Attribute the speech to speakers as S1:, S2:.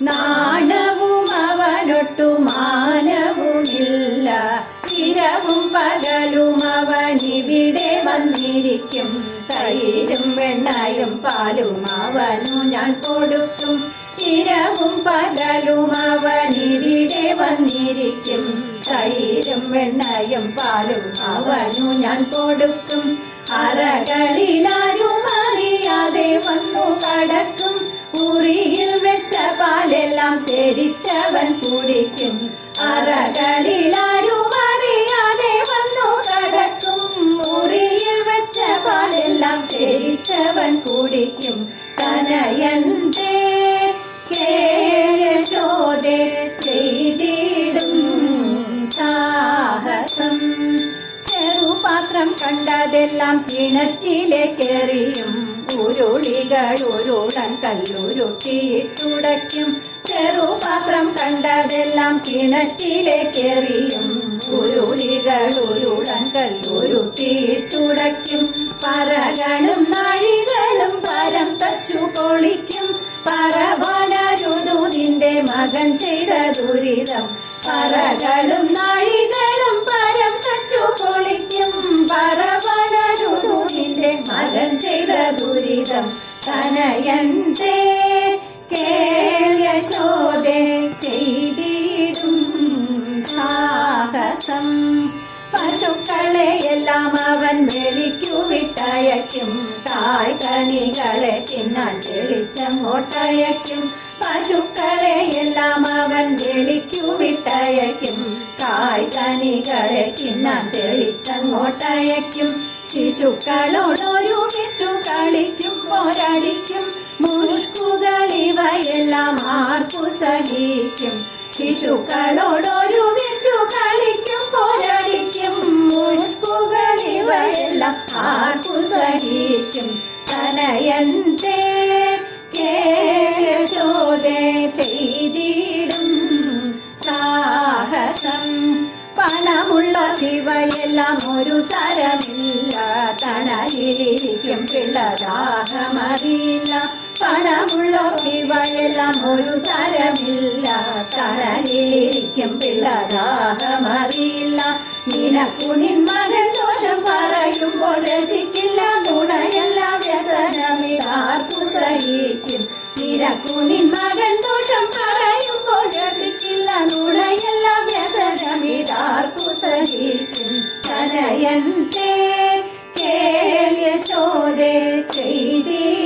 S1: നാണവും അവനൊട്ടു മാനവുമില്ല. ഇരവും പകലും അവനിവിടെ വന്നിരിക്കും. തൈരും വെണ്ണയും പാലും അവനു ഞാൻ കൊടുക്കും. ഇരവും പകലും അവനിവിടെ വന്നിരിക്കും. തൈരും വെണ്ണയും പാലും അവനു ഞാൻ കൊടുക്കും. അറകളിലാരും അറിയാതെ വന്നു കടക്കും. ഉറിയിൽ വെച്ച പാലെല്ലാം ചേരിച്ചവൻ കുടിക്കും. അറകളിലാരും അറിയാതെ വന്നു കടക്കും. ഉറിയിൽ വെച്ച പാലെല്ലാം ചേരിച്ചവൻ കുടിക്കും. തനയന്തേ യശോദേ ചെയ്തിടും സാഹസം. ചെറുപാത്രം കണ്ടതെല്ലാം കിണറ്റിലേക്കെറിയും. ഉരുളികൾ ഉരുളൻ കല്ലുരുട്ടിയിട്ടുടയ്ക്കും. ചെറുപാത്രം കണ്ടതെല്ലാം കിണറ്റിലേക്കെറിയും. ഉരുളികൾ ഉരുളൻ കല്ലുരുട്ടിയിട്ടുടയ്ക്കും. പറകളും നാഴികളും പരം തച്ചു പൊളിക്കും. പറവാനരുതു നിന്റെ മകൻ ചെയ്ത ദുരിതം. പറകളും നാഴികളും പരം തച്ചു പൊളിക്കും. പറവാനരുതു നിന്റെ മകൻ ചെയ്ത ദുരിതം. തനയന്തേ യശോദേ ചെയ്തിടും സാഹസം. പശുക്കളെ എല്ലാം അവൻ വെളിക്കു വിട്ടയക്കും. കായ്കനികളെ തിന്നാൻ തെളിച്ചങ്ങോട്ടയക്കും. പശുക്കളെ എല്ലാം അവൻ വെളിക്കു വിട്ടയക്കും. കായ്കനികളെ തിന്നാൻ തെളിച്ചങ്ങോട്ടയക്കും. ശിശുക്കളോടൊരുമിച്ചു കളിക്കും പോരടിക്കും. മുഷ്കുകളിവയെല്ലാം ആർക്കു സഹിക്കും. ശിശുക്കളോടൊരുമിച്ചു കളിക്കും പോരടിക്കും. മുഷ്കുകളിവയെല്ലാം ആർക്കു സഹിക്കും. തനയന്തേ യശോദേ ചെയ്തിടും സാഹസം. പണമുള്ള ഇവയെല്ലാം ഒരു സരമില്ല. തണലിലിരിക്കും പിള്ളദാഹമറിയില്ല. പണമുള്ള ഇവയെല്ലാം ഒരു സരമില്ല. തണലിലിരിക്കും പിള്ളദാഹമറിയില്ല. നിനക്കു നിൻ മകൻ ദോഷം പറയുമ്പോൾ രസിക്കില്ല. ഗുണയല്ല വ്യസനമിതാർക്കു സഹിക്കും. നിനക്കു നിൻ മകൻ ദോഷം പറയുമ്പോൾ രസിക്കില്ല. ഗുണയല്ല വ്യസനമിതാർക്കു സഹിക്കും. തനയന്തേ യശോദേ ചെയ്തി